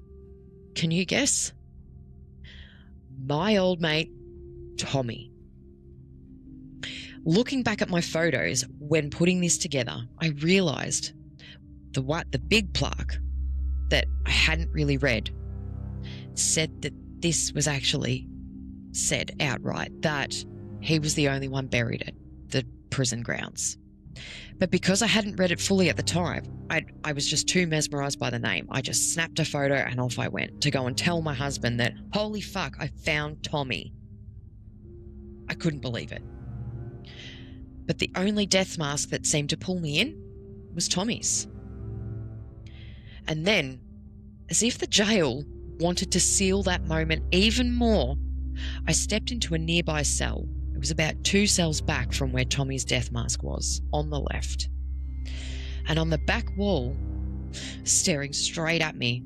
can you guess? My old mate, Tommy. Looking back at my photos when putting this together, I realised the big plaque that I hadn't really read said that this was actually said outright that he was the only one buried at the prison grounds. But because I hadn't read it fully at the time, I was just too mesmerised by the name. I just snapped a photo and off I went to go and tell my husband that, holy fuck, I found Tommy. I couldn't believe it. But the only death mask that seemed to pull me in was Tommy's. And then, as if the jail wanted to seal that moment even more, I stepped into a nearby cell. It was about 2 cells back from where Tommy's death mask was, on the left. And on the back wall, staring straight at me,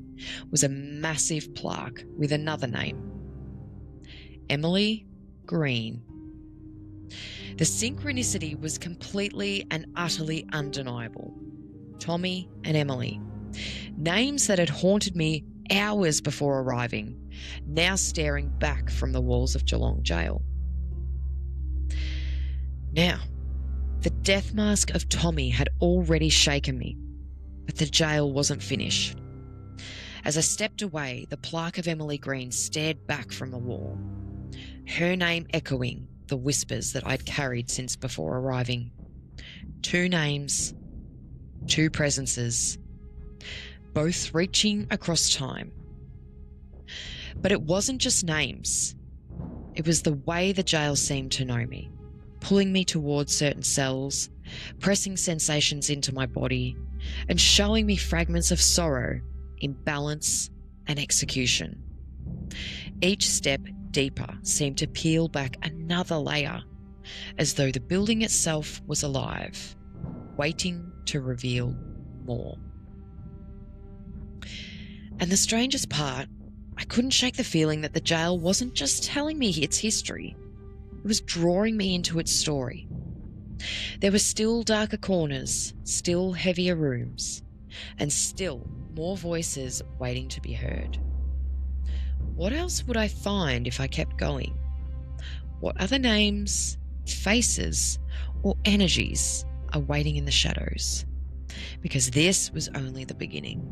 was a massive plaque with another name. Emily Green. The synchronicity was completely and utterly undeniable. Tommy and Emily. Names that had haunted me hours before arriving, now staring back from the walls of Geelong Gaol. Now, the death mask of Tommy had already shaken me, but the jail wasn't finished. As I stepped away, the plaque of Emily Green stared back from the wall, her name echoing the whispers that I'd carried since before arriving. 2 names, 2 presences, both reaching across time. But it wasn't just names. It was the way the jail seemed to know me, pulling me towards certain cells, pressing sensations into my body, and showing me fragments of sorrow, imbalance, and execution. Each step deeper seemed to peel back another layer, as though the building itself was alive, waiting to reveal more. And the strangest part, I couldn't shake the feeling that the jail wasn't just telling me its history, it was drawing me into its story. There were still darker corners, still heavier rooms, and still more voices waiting to be heard. What else would I find if I kept going? What other names, faces, or energies are waiting in the shadows? Because this was only the beginning.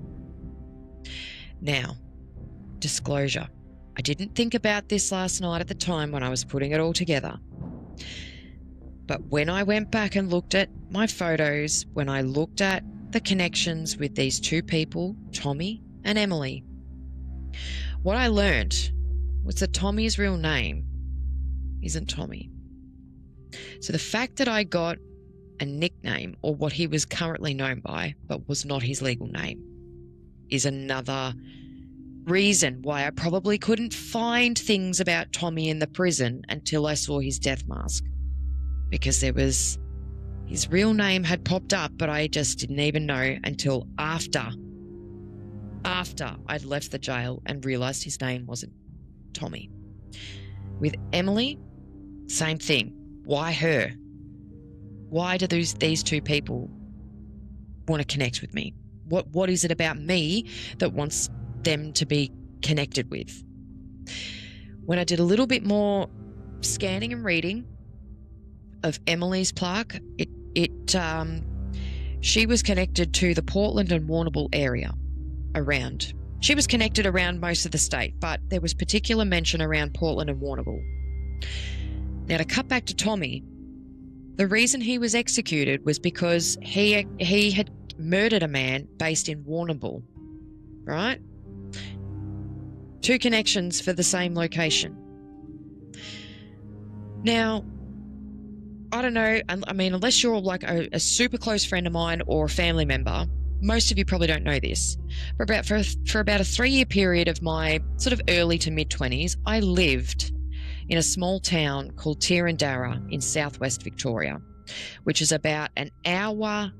Now, disclosure. I didn't think about this last night at the time when I was putting it all together. But when I went back and looked at my photos, when I looked at the connections with these two people, Tommy and Emily, what I learned was that Tommy's real name isn't Tommy. So the fact that I got a nickname, or what he was currently known by, but was not his legal name, is another reason why I probably couldn't find things about Tommy in the prison until I saw his death mask. Because his real name had popped up, but I just didn't even know until after I'd left the jail and realised his name wasn't Tommy. With Emily, same thing. Why her? Why do these two people want to connect with me? What is it about me that wants them to be connected with? When I did a little bit more scanning and reading of Emily's plaque, she was connected to the Portland and Warrnambool area around. She was connected around most of the state, but there was particular mention around Portland and Warrnambool. Now, to cut back to Tommy, the reason he was executed was because he had murdered a man based in Warrnambool, right? Two connections for the same location. Now, I don't know, I mean, unless you're like a super close friend of mine or a family member, most of you probably don't know this. For about a 3-year period of my sort of early to mid-20s, I lived in a small town called Tirrandarra in southwest Victoria, which is about an hour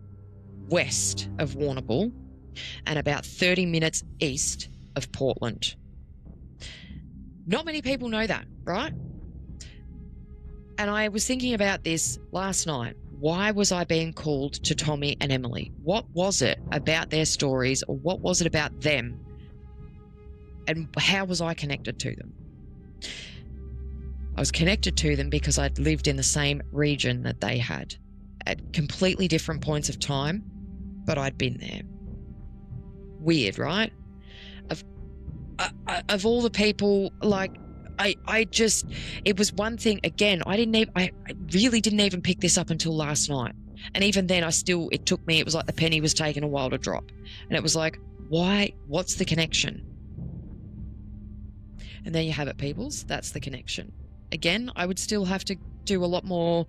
west of Warrnambool and about 30 minutes east of Portland. Not many people know that, right? And I was thinking about this last night. Why was I being called to Tommy and Emily? What was it about their stories, or what was it about them? And how was I connected to them? I was connected to them because I'd lived in the same region that they had at completely different points of time, but I'd been there. Weird, right? Of all the people, like, it was one thing, again, I really didn't even pick this up until last night. And even then it took me, it was like the penny was taking a while to drop. And it was like, why, what's the connection? And there you have it, peoples, that's the connection. Again, I would still have to do a lot more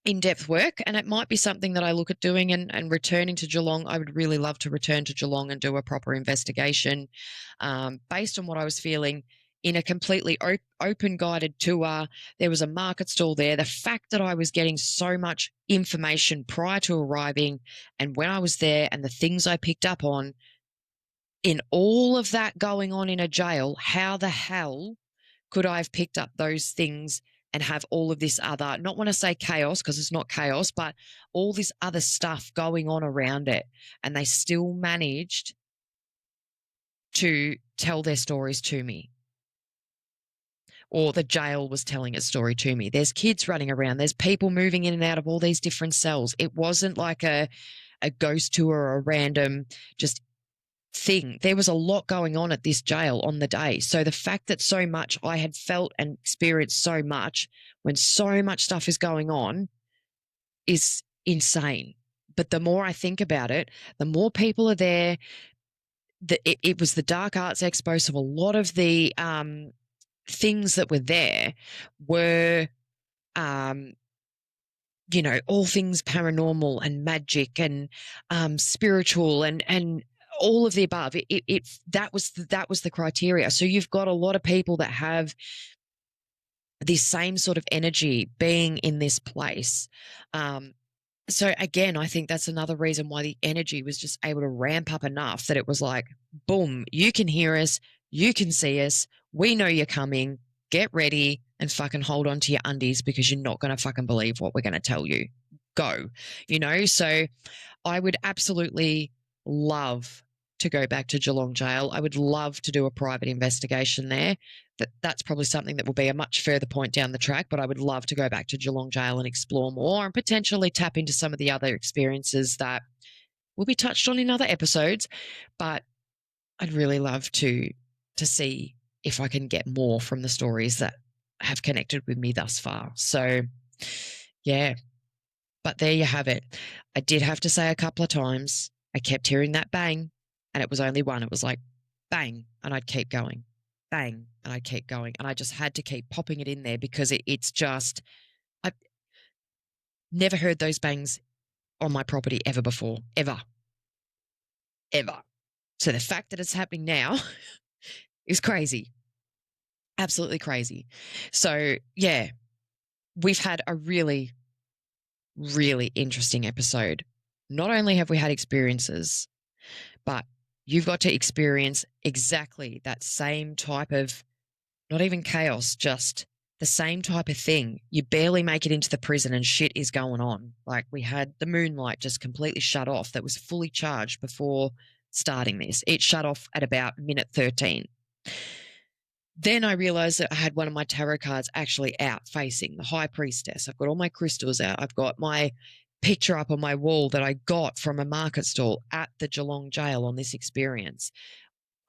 in-depth work, and it might be something that I look at doing and returning to Geelong. I would really love to return to Geelong and do a proper investigation based on what I was feeling in a completely open guided tour. There was a market stall there. The fact that I was getting so much information prior to arriving and when I was there, and the things I picked up on in all of that going on in a jail, how the hell could I have picked up those things and have all of this other, not want to say chaos because it's not chaos, but all this other stuff going on around it, and they still managed to tell their stories to me? Or the jail was telling its story to me. There's kids running around. There's people moving in and out of all these different cells. It wasn't like a ghost tour or a random just thing. There was a lot going on at this jail on the day. So the fact that so much I had felt and experienced so much when so much stuff is going on is insane. But the more I think about it, the more people are there. It was the Dark Arts Expo, so a lot of the things that were there were, all things paranormal and magic and spiritual and all of the above. That was the criteria. So you've got a lot of people that have this same sort of energy being in this place. So again, I think that's another reason why the energy was just able to ramp up enough that it was like, boom, you can hear us, you can see us, we know you're coming, get ready and fucking hold on to your undies because you're not going to fucking believe what we're going to tell you. Go, So I would absolutely love to go back to Geelong Gaol. I would love to do a private investigation there. That's probably something that will be a much further point down the track, but I would love to go back to Geelong Gaol and explore more and potentially tap into some of the other experiences that will be touched on in other episodes. But I'd really love to see if I can get more from the stories that have connected with me thus far. So, yeah. But there you have it. I did have to say a couple of times, I kept hearing that bang, and it was only one. It was like bang, and I'd keep going, bang, and I'd keep going. And I just had to keep popping it in there because it's just, I've never heard those bangs on my property ever before, ever. So the fact that it's happening now is crazy. Absolutely crazy. So, yeah, we've had a really, really interesting episode. Not only have we had experiences, but you've got to experience exactly that same type of, not even chaos, just the same type of thing. You barely make it into the prison and shit is going on. Like, we had the moonlight just completely shut off that was fully charged before starting this. It shut off at about minute 13. Then I realized that I had one of my tarot cards actually out facing the high priestess. I've got all my crystals out. I've got my picture up on my wall that I got from a market stall at the Geelong Gaol on this experience.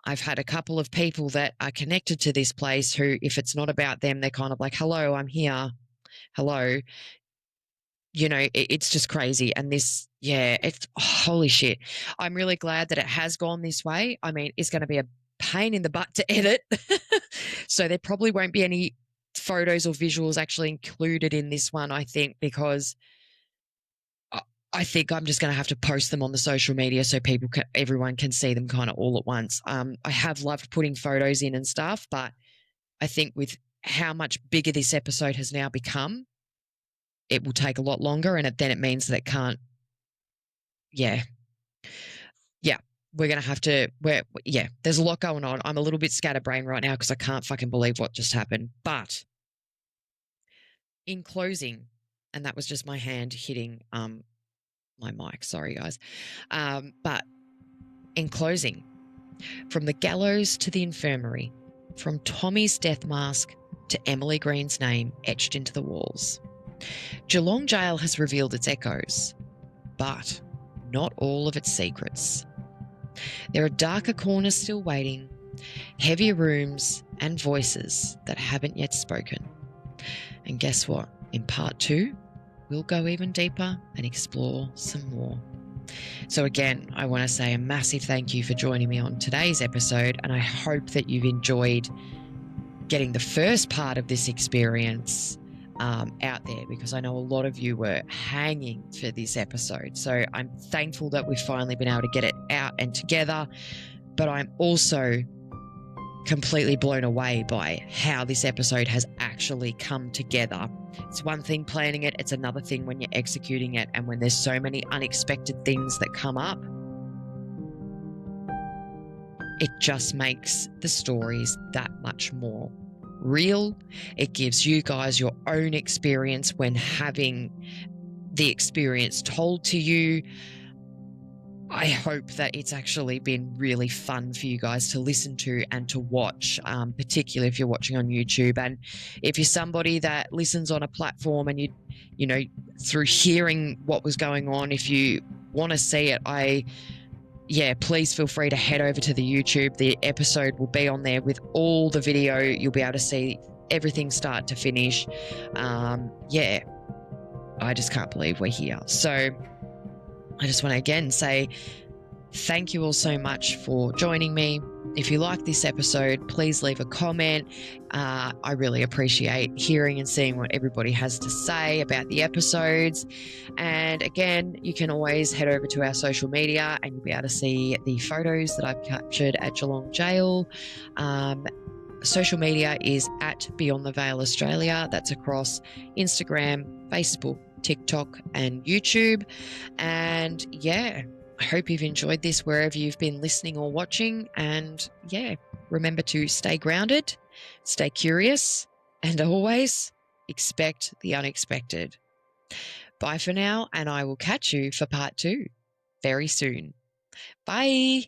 I've had a couple of people that are connected to this place who, if it's not about them, they're kind of like, hello, I'm here. Hello. You know, it's just crazy. And this, yeah, it's holy shit. I'm really glad that it has gone this way. I mean, it's going to be a pain in the butt to edit. So there probably won't be any photos or visuals actually included in this one, I think, because I think I'm just going to have to post them on the social media so everyone can see them kind of all at once. I have loved putting photos in and stuff, but I think with how much bigger this episode has now become, it will take a lot longer, and then it means that it can't. Yeah. We're going to have to, there's a lot going on. I'm a little bit scatterbrained right now because I can't fucking believe what just happened. But in closing, and that was just my hand hitting my mic. Sorry, guys. But in closing, from the gallows to the infirmary, from Tommy's death mask to Emily Green's name etched into the walls, Geelong Gaol has revealed its echoes, but not all of its secrets. There are darker corners still waiting, heavier rooms and voices that haven't yet spoken. And guess what? In part 2, we'll go even deeper and explore some more. So again, I want to say a massive thank you for joining me on today's episode, and I hope that you've enjoyed getting the first part of this experience out there, because I know a lot of you were hanging for this episode. So I'm thankful that we've finally been able to get it out and together, but I'm also completely blown away by how this episode has actually come together. It's one thing planning it, it's another thing when you're executing it, and when there's so many unexpected things that come up, it just makes the stories that much more real. It gives you guys your own experience when having the experience told to you. I hope that it's actually been really fun for you guys to listen to and to watch, particularly if you're watching on YouTube. And if you're somebody that listens on a platform and you know, through hearing what was going on, if you want to see it, please feel free to head over to the YouTube. The episode will be on there with all the video. You'll be able to see everything start to finish. I just can't believe we're here. So I just want to again say thank you all so much for joining me. If you like this episode, please leave a comment. I really appreciate hearing and seeing what everybody has to say about the episodes. And again, you can always head over to our social media and you'll be able to see the photos that I've captured at Geelong Gaol. Social media is at Beyond the Veil Australia. That's across Instagram, Facebook, TikTok, and YouTube. And I hope you've enjoyed this wherever you've been listening or watching. And remember to stay grounded, stay curious, and always expect the unexpected. Bye for now, and I will catch you for part 2 very soon. Bye.